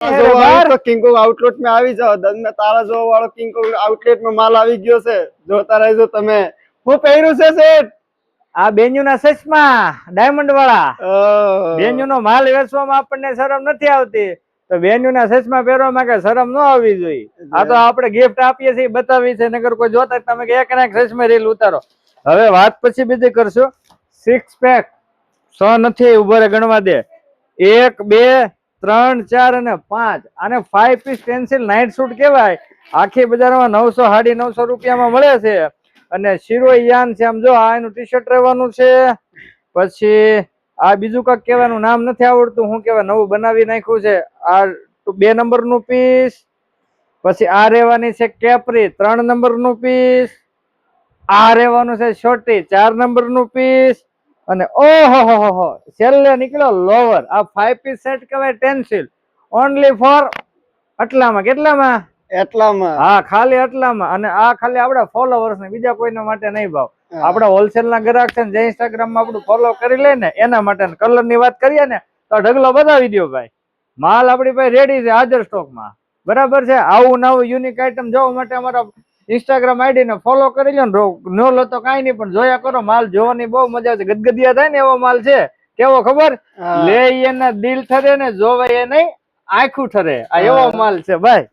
King outlet માં આવી જાઓ. મેં તારા જોવા વાળો કિંગ આઉટલેટ માં માલ આવી ગયો છે. જોતા રહેજો તમે. હું પહેર્યું છે શેઠ? આ બેન્યુ ના સચમાં ડાયમંડ વાળા બેન્યુ નો માલ વેચવામાં આપણને શરમ નથી આવતી, તો બેન્યુ ના સચમાં પહેરવામાં કે શરમ ન આવવી જોઈએ. આ તો આપણે ગિફ્ટ આપીએ છીએ, બતાવી છે. નગર કોઈ જોતા તમે એક ના એક સચમાં રીલ ઉતારો. હવે વાત પછી બીજી કરશો. 6 પેક 100 નથી, ઉભો રે ગણવા દે. 1 2 3 4 અને 5. આને 5 પીસ પેન્સિલ નાઇટ શૂટ કહેવાય. આખી બજારમાં 900 950 રૂપિયામાં મળે છે. અને શિરો યાન છે. આમ જો આ એનું ટી શર્ટ રહેવાનું છે. પછી આ બીજું કાંઈક કહેવાનું નામ નથી આવડતું, શું કહેવાય, નવું બનાવી નાખ્યું છે. આ 2 નંબરનું પીસ. પછી આ રહેવાની છે કેપરી 3 નંબરનું પીસ. આ રહેવાનું છે છોટી 4 નંબરનું પીસ. અને ઓહો છેલ્લે નીકળ્યો લોવર. આ 5 પીસ સેટ કહેવાય પેન્સિલ. ઓનલી ફોર આટલામાં. કેટલામાં? એટલામાં. હા, ખાલી આટલામાં. અને આ ખાલી આપડા ફોલોવર્સ ને, બીજા કોઈના માટે નહીં ભાવ. આપડા હોલસેલ ના ગ્રાહક છે ને, જે ઇન્સ્ટાગ્રામ માં આપણું ફોલો કરી લે ને એના માટે. કલર ની વાત કરીએ ને તો ઢગલો બતાવી દો ભાઈ. માલ આપડી પાસે રેડી છે, હાજર સ્ટોક માં. બરાબર છે. આવું નવું યુનિક આઈટમ જોવા માટે અમારા ઇન્સ્ટાગ્રામ આઈડી ને ફોલો કરી લો ને. નો લો તો કઈ નહીં, પણ જોયા કરો. માલ જોવાની બહુ મજા આવશે. ગદગદિયા થાય ને એવો માલ છે. કેવો ખબર? લે એના દિલ ઠરે ને જોવાય એ નહીં, આખું ઠરે. આ એવો માલ છે ભાઈ.